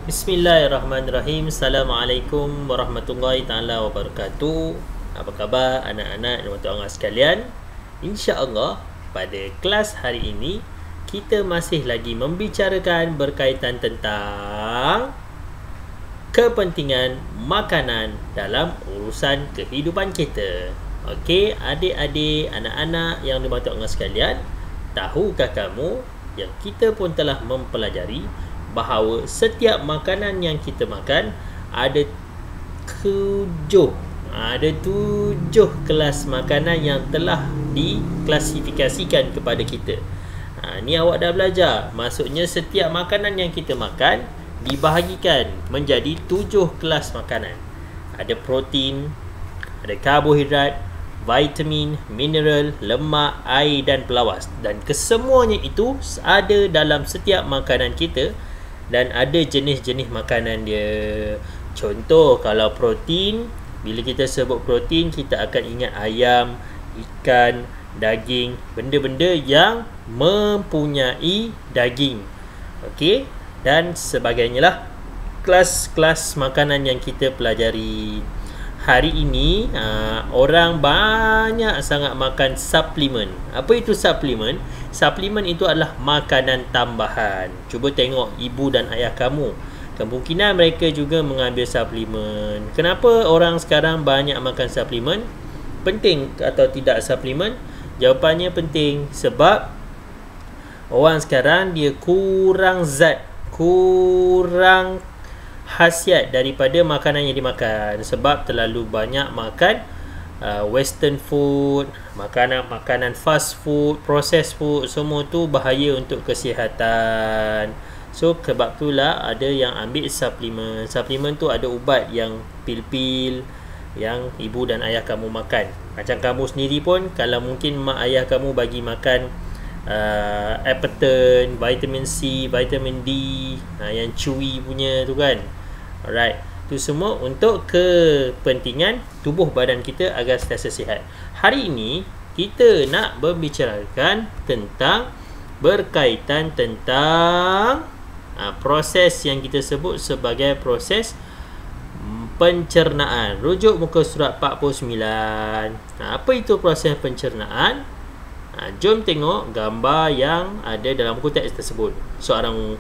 Bismillahirrahmanirrahim. Assalamualaikum warahmatullahi taala wabarakatuh. Apa khabar anak-anak dan tuan-tuan sekalian? InsyaAllah pada kelas hari ini kita masih lagi membicarakan berkaitan tentang kepentingan makanan dalam urusan kehidupan kita. Okey, adik-adik, anak-anak yang dimaksud Allah sekalian, tahukah kamu yang kita pun telah mempelajari bahawa setiap makanan yang kita makan ada tujuh kelas makanan yang telah diklasifikasikan kepada kita. Ni awak dah belajar. Maksudnya setiap makanan yang kita makan dibahagikan menjadi 7 kelas makanan. Ada protein, ada karbohidrat, vitamin, mineral, lemak, air dan pelawas. Dan kesemuanya itu ada dalam setiap makanan kita. Dan ada jenis-jenis makanan dia. Contoh, kalau protein, bila kita sebut protein, kita akan ingat ayam, ikan, daging, benda-benda yang mempunyai daging. Okey, dan sebagainya lah. Kelas-kelas makanan yang kita pelajari. Hari ini orang banyak sangat makan suplemen. Apa itu suplemen? Suplemen itu adalah makanan tambahan. Cuba tengok ibu dan ayah kamu. Kemungkinan mereka juga mengambil suplemen. Kenapa orang sekarang banyak makan suplemen? Penting atau tidak suplemen? Jawapannya penting. Sebab orang sekarang dia kurang zat, kurang khasiat daripada makanan yang dimakan. Sebab terlalu banyak makan western food, makanan fast food, processed food, semua tu bahaya untuk kesihatan. So sebab itulah ada yang ambil suplemen. Suplemen tu ada ubat yang pil-pil yang ibu dan ayah kamu makan. Macam kamu sendiri pun, kalau mungkin mak ayah kamu bagi makan Appeton, vitamin C, vitamin D, yang chewy punya tu kan. Alright, itu semua untuk kepentingan tubuh badan kita agar sentiasa sihat. Hari ini kita nak membicarakan tentang berkaitan tentang proses yang kita sebut sebagai proses pencernaan. Rujuk muka surat 49. Apa itu proses pencernaan? Jom tengok gambar yang ada dalam buku teks tersebut. Seorang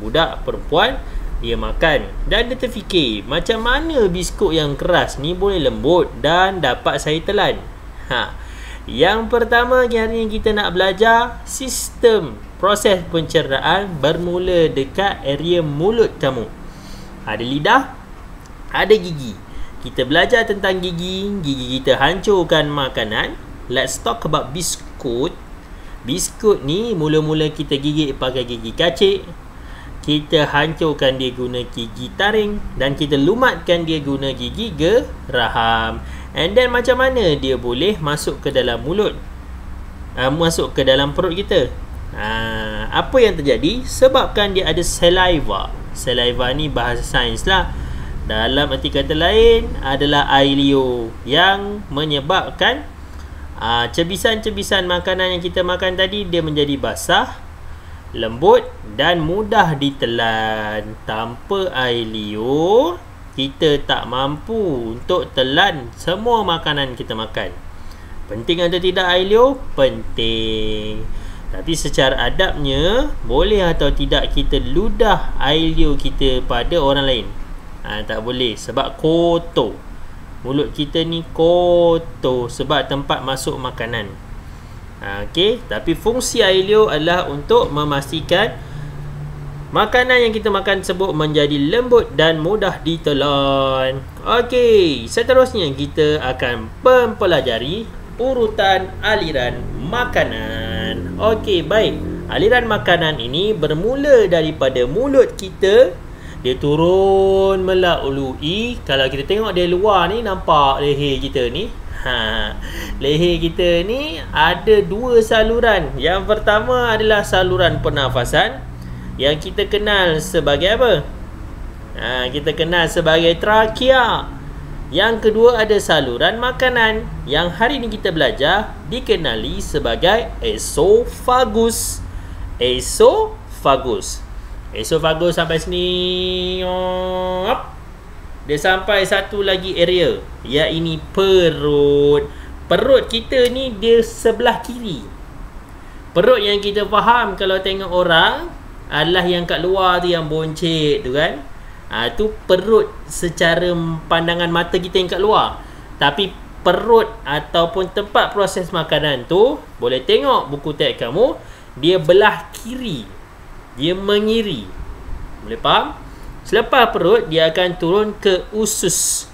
budak perempuan, dia makan dan dia terfikir, macam mana biskut yang keras ni boleh lembut dan dapat saya telan. Yang pertama hari ni kita nak belajar sistem proses pencernaan bermula dekat area mulut kamu. Ada lidah, ada gigi. Kita belajar tentang gigi. Gigi kita hancurkan makanan. Let's talk about biskut. Biskut ni mula-mula kita gigit pakai gigi kacik. Kita hancurkan dia guna gigi taring. Dan kita lumatkan dia guna gigi geraham. And then macam mana dia boleh masuk ke dalam mulut, masuk ke dalam perut kita? Apa yang terjadi? Sebabkan dia ada saliva. Saliva ni bahasa sains lah. Dalam arti kata lain adalah air liur yang menyebabkan cebisan-cebisan makanan yang kita makan tadi dia menjadi basah, lembut dan mudah ditelan. Tanpa air liur, kita tak mampu untuk telan semua makanan kita makan. Penting atau tidak air liur? Penting. Tapi secara adabnya, boleh atau tidak kita ludah air liur kita pada orang lain? Tak boleh, sebab kotor. Mulut kita ni kotor sebab tempat masuk makanan. Okey, tapi fungsi air liur adalah untuk memastikan makanan yang kita makan tersebut menjadi lembut dan mudah ditelan. Okey, seterusnya kita akan mempelajari urutan aliran makanan. Okey, baik. Aliran makanan ini bermula daripada mulut kita. Dia turun melalui, kalau kita tengok dari luar ni, nampak leher kita ni. Leher kita ni ada 2 saluran. Yang pertama adalah saluran pernafasan, yang kita kenal sebagai apa? Kita kenal sebagai trakea. Yang kedua ada saluran makanan, yang hari ini kita belajar dikenali sebagai esophagus. Esophagus. Esophagus sampai sini. Dia sampai satu lagi area, iaitu perut. Perut kita ni dia sebelah kiri. Perut yang kita faham kalau tengok orang adalah yang kat luar tu, yang boncet tu kan. Tu perut secara pandangan mata kita yang kat luar. Tapi perut ataupun tempat proses makanan tu, boleh tengok buku teks kamu, dia belah kiri. Dia mengiri. Boleh faham? Selepas perut, dia akan turun ke usus.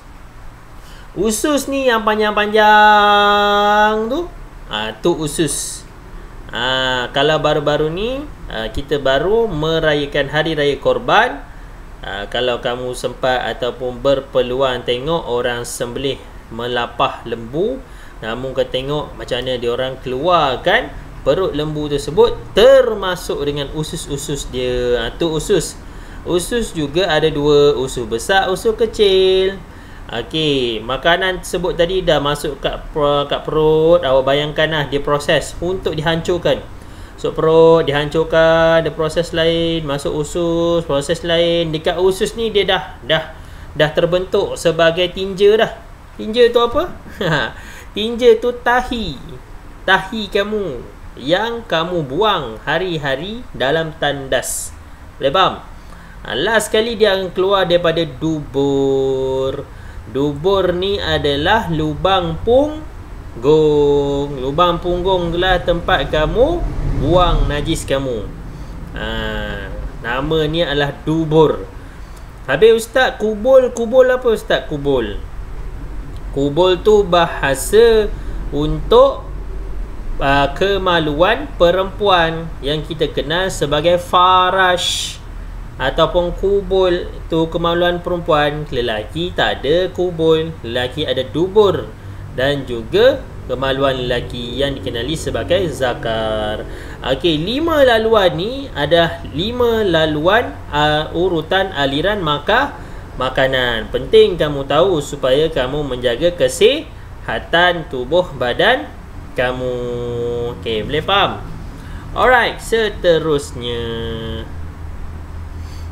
Usus ni yang panjang-panjang tu, tu usus. Kalau baru-baru ni kita baru merayakan Hari Raya Korban. Kalau kamu sempat ataupun berpeluang tengok orang sembelih melapah lembu, namun kau tengok macam mana dia orang keluarkan perut lembu tersebut, termasuk dengan usus-usus dia. Tu usus. Usus juga ada dua, usus besar, usus kecil. Okey, makanan tersebut tadi dah masuk kat perut. Awak bayangkan lah, dia proses untuk dihancurkan. So perut dihancurkan, ada proses lain, masuk usus, proses lain. Dekat usus ni dia dah terbentuk sebagai tinja dah. Tinja tu apa? Tinja tu tahi. Tahi kamu yang kamu buang hari-hari dalam tandas. Boleh faham? Last sekali dia akan keluar daripada dubur. Dubur ni adalah lubang punggung. Lubang punggung itulah tempat kamu buang najis kamu. Nama ni adalah dubur. Habis ustaz, kubul. Kubul apa ustaz? Kubul tu bahasa untuk kemaluan perempuan yang kita kenal sebagai farash ataupun kubul. Tu kemaluan perempuan. Lelaki tak ada kubul, lelaki ada dubur. Dan juga kemaluan lelaki yang dikenali sebagai zakar. Okey, 5 laluan ni ada 5 laluan urutan aliran makanan. Penting kamu tahu supaya kamu menjaga kesihatan tubuh badan kamu. Okey, boleh faham? Alright, seterusnya.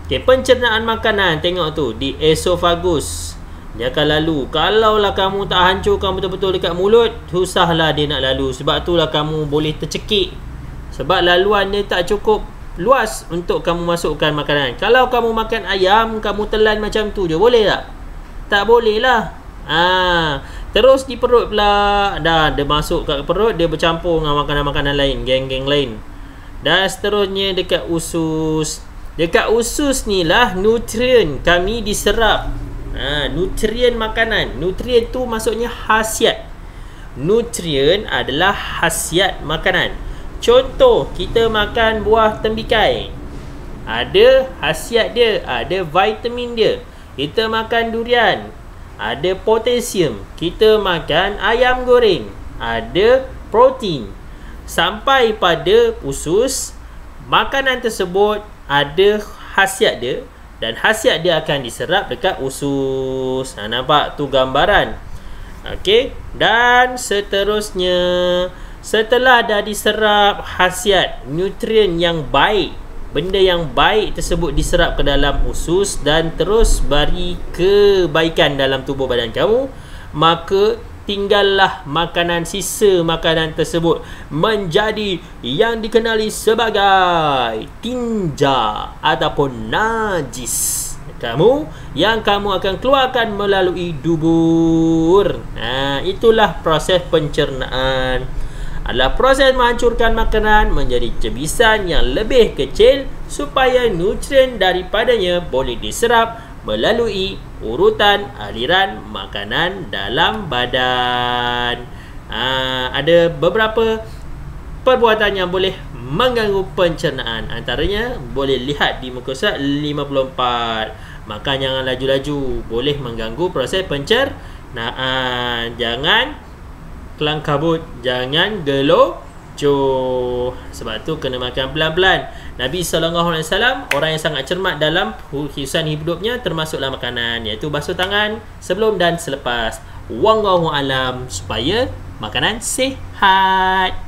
Okey, pencernaan makanan. Tengok tu di esophagus. Dia akan lalu. Kalaulah kamu tak hancurkan betul-betul dekat mulut, susahlah dia nak lalu. Sebab itulah kamu boleh tercekik. Sebab laluan dia tak cukup luas untuk kamu masukkan makanan. Kalau kamu makan ayam, kamu telan macam tu je, boleh tak? Tak boleh lah. Terus di perut pula. Dah dia masuk kat perut, dia bercampur dengan makanan-makanan lain, geng-geng lain. Dan seterusnya dekat usus. Dekat usus ni lah nutrien kami diserap. Nutrien makanan. Nutrien tu maksudnya khasiat. Nutrien adalah khasiat makanan. Contoh, kita makan buah tembikai, ada khasiat dia, ada vitamin dia. Kita makan durian, ada potasium. Kita makan ayam goreng, ada protein. Sampai pada usus, makanan tersebut ada khasiat dia, dan khasiat dia akan diserap dekat usus. Nampak tu gambaran. Okey, dan seterusnya, setelah dah diserap khasiat nutrien yang baik, benda yang baik tersebut diserap ke dalam usus dan terus bagi kebaikan dalam tubuh badan kamu, maka tinggallah makanan, sisa makanan tersebut menjadi yang dikenali sebagai tinja ataupun najis kamu, yang kamu akan keluarkan melalui dubur. Itulah proses pencernaan. Adalah proses menghancurkan makanan menjadi cebisan yang lebih kecil supaya nutrien daripadanya boleh diserap melalui urutan aliran makanan dalam badan. Ada beberapa perbuatan yang boleh mengganggu pencernaan. Antaranya boleh lihat di muka surat 54. Makan jangan laju-laju, boleh mengganggu proses pencernaan. Jangan kelang kabut, jangan gelojoh. Sebab tu kena makan pelan-pelan. Nabi SAW orang yang sangat cermat dalam kehidupan hidupnya, termasuklah makanan, iaitu basuh tangan sebelum dan selepas. Wallahu alam, supaya makanan sihat.